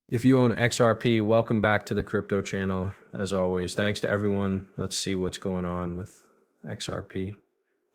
If you own XRP, welcome back to the crypto channel. As always, thanks to everyone. Let's see what's going on with XRP.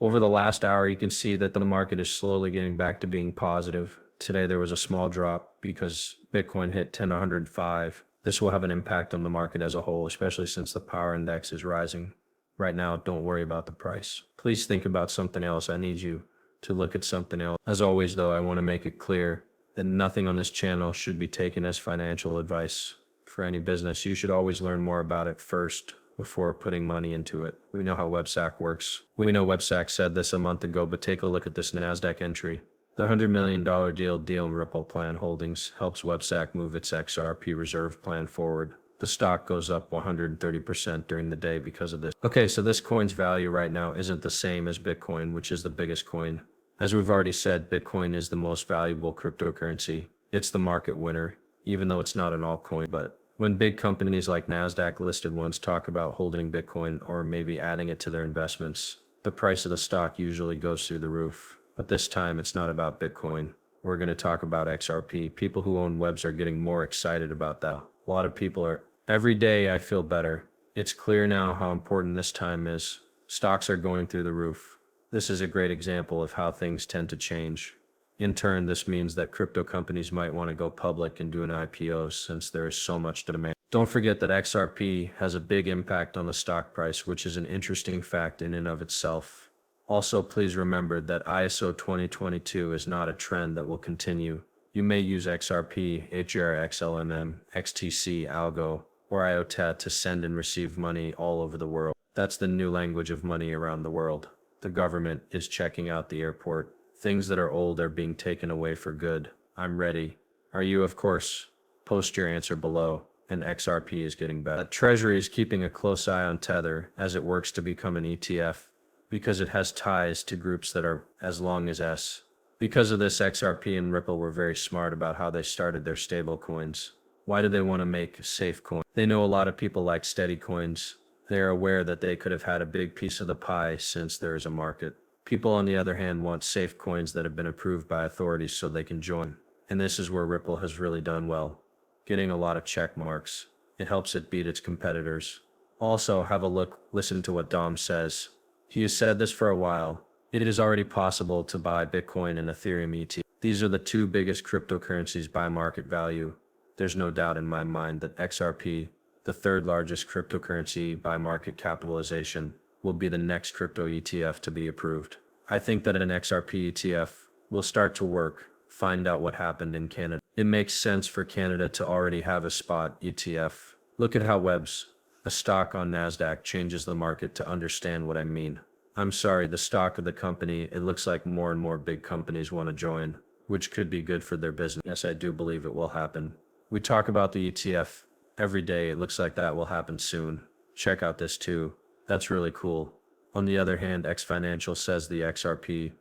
Over the last hour, you can see that the market is slowly getting back to being positive. Today, there was a small drop because Bitcoin hit 10,105. This will have an impact on the market as a whole, especially since the power index is rising. Right now, don't worry about the price. Please think about something else. I need you to look at something else. As always, though, I want to make it clear that nothing on this channel should be taken as financial advice for any business. You should always learn more about it first before putting money into it. We know how Websack works. We know Websack said this a month ago, but take a look at this NASDAQ entry. The $100 million deal in Ripple Plan Holdings helps Websack move its XRP reserve plan forward. The stock goes up 130% during the day because of this. Okay, so this coin's value right now isn't the same as Bitcoin, which is the biggest coin. As we've already said, Bitcoin is the most valuable cryptocurrency. It's the market winner, even though it's not an altcoin. But when big companies like NASDAQ listed ones talk about holding Bitcoin or maybe adding it to their investments, the price of the stock usually goes through the roof. But this time, it's not about Bitcoin. We're going to talk about XRP. People who own webs are getting more excited about that. A lot of people are. Every day I feel better. It's clear now how important this time is. Stocks are going through the roof. This is a great example of how things tend to change. In turn, this means that crypto companies might want to go public and do an IPO since there is so much demand. Don't forget that XRP has a big impact on the stock price, which is an interesting fact in and of itself. Also, please remember that ISO 2022 is not a trend that will continue. You may use XRP, HRXLMM, XTC, Algo, or IOTA to send and receive money all over the world. That's the new language of money around the world. The government is checking out the airport. Things that are old are being taken away for good. I'm ready. Are you? Of course. Post your answer below. And XRP is getting better. Treasury is keeping a close eye on Tether as it works to become an ETF because it has ties to groups that are as long as S. Because of this, XRP and Ripple were very smart about how they started their stable coins. Why do they want to make a safe coin? They know a lot of people like steady coins. They are aware that they could have had a big piece of the pie since there is a market. People, on the other hand, want safe coins that have been approved by authorities so they can join. And this is where Ripple has really done well, getting a lot of check marks. It helps it beat its competitors. Also, have a look, listen to what Dom says. He has said this for a while. It is already possible to buy Bitcoin and Ethereum ETF. These are the two biggest cryptocurrencies by market value. There's no doubt in my mind that XRP, the third largest cryptocurrency by market capitalization, will be the next crypto ETF to be approved. I think that an XRP ETF will start to work. Find out what happened in Canada. It makes sense for Canada to already have a spot ETF. Look at how Webs, a stock on NASDAQ, changes the market to understand what I mean. I'm sorry, the stock of the company, it looks like more and more big companies want to join, which could be good for their business. Yes, I do believe it will happen. We talk about the ETF every day. It looks like that will happen soon. Check out this too. That's really cool. On the other hand, X Financial says the XRP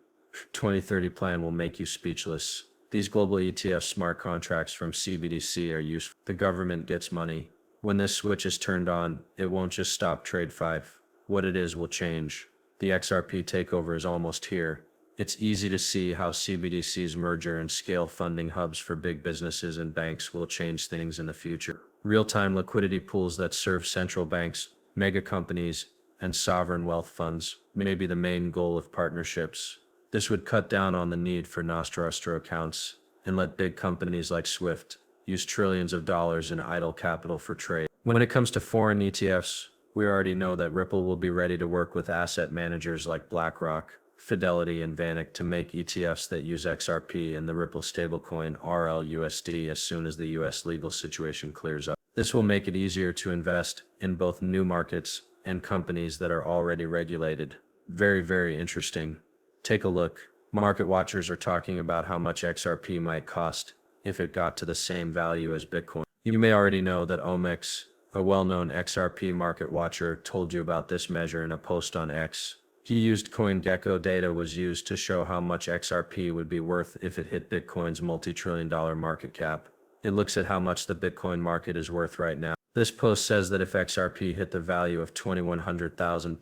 2030 plan will make you speechless. These global ETF smart contracts from CBDC are useful. The government gets money. When this switch is turned on, it won't just stop Trade 5. What it is will change. The XRP takeover is almost here. It's easy to see how CBDC's merger and scale funding hubs for big businesses and banks will change things in the future. Real-time liquidity pools that serve central banks, mega companies, and sovereign wealth funds may be the main goal of partnerships. This would cut down on the need for Nostro accounts and let big companies like Swift use trillions of dollars in idle capital for trade. When it comes to foreign ETFs, we already know that Ripple will be ready to work with asset managers like BlackRock, Fidelity, and VanEck to make ETFs that use XRP and the Ripple stablecoin RLUSD as soon as the US legal situation clears up. This will make it easier to invest in both new markets and companies that are already regulated. Very, very interesting. Take a look. Market watchers are talking about how much XRP might cost if it got to the same value as Bitcoin. You may already know that SHOCKWAVES, a well-known XRP market watcher, told you about this measure in a post on X. He used CoinGecko data was used to show how much XRP would be worth if it hit Bitcoin's multi-trillion-dollar market cap. It looks at how much the Bitcoin market is worth right now. This post says that if XRP hit the value of 2100,000,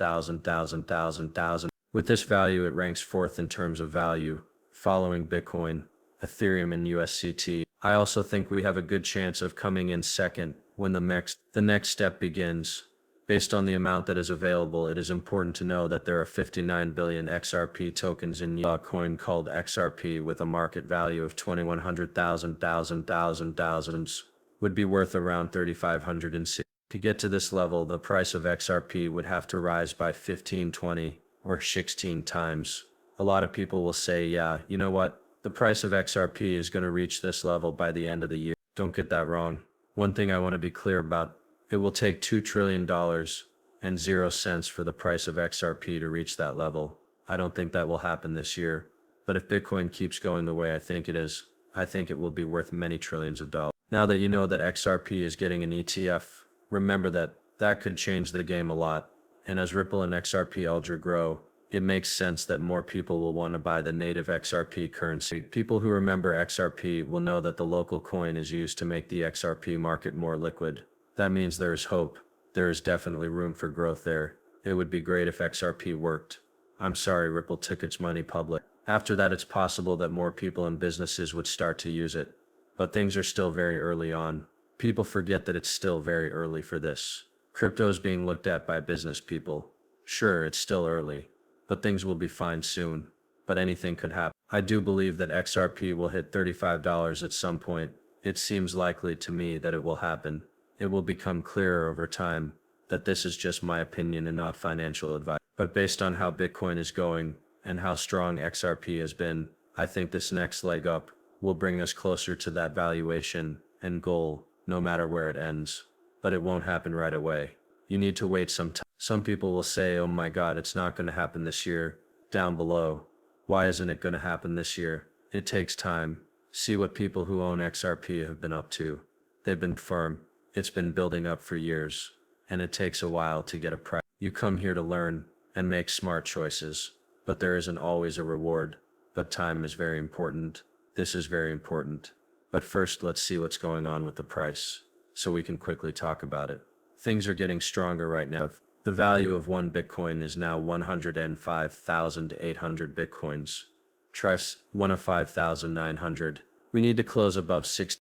with this value it ranks fourth in terms of value, following Bitcoin, Ethereum, and USCT. I also think we have a good chance of coming in second when the next step begins. Based on the amount that is available, it is important to know that there are 59 billion XRP tokens in a coin called XRP with a market value of 2100,000 would be worth around 3,560. To get to this level, the price of XRP would have to rise by 15, 20, or 16 times. A lot of people will say, yeah, you know what? The price of XRP is going to reach this level by the end of the year. Don't get that wrong. One thing I want to be clear about, it will take $2 trillion and 0 cents for the price of XRP to reach that level. I don't think that will happen this year. But if Bitcoin keeps going the way I think it is, I think it will be worth many trillions of dollars. Now that you know that XRP is getting an ETF, remember that that could change the game a lot. And as Ripple and XRP Ultra grow, it makes sense that more people will want to buy the native XRP currency. People who remember XRP will know that the local coin is used to make the XRP market more liquid. That means there is hope. There is definitely room for growth there. It would be great if XRP worked. I'm sorry Ripple took its money public. After that, it's possible that more people and businesses would start to use it. But things are still very early on. People forget that it's still very early for this. Crypto is being looked at by business people. Sure, it's still early, but things will be fine soon. But anything could happen. I do believe that XRP will hit $35 at some point. It seems likely to me that it will happen. It will become clearer over time that this is just my opinion and not financial advice. But based on how Bitcoin is going and how strong XRP has been, I think this next leg up will bring us closer to that valuation and goal, no matter where it ends. But it won't happen right away. You need to wait some time. Some people will say, oh my God, it's not going to happen this year. Down below, why isn't it going to happen this year? It takes time. See what people who own XRP have been up to. They've been firm. It's been building up for years, and it takes a while to get a price. You come here to learn and make smart choices, but there isn't always a reward. But time is very important. This is very important. But first, let's see what's going on with the price, so we can quickly talk about it. Things are getting stronger right now. The value of one Bitcoin is now 105,800 Bitcoins. Trust one of 5,900. We need to close above 60.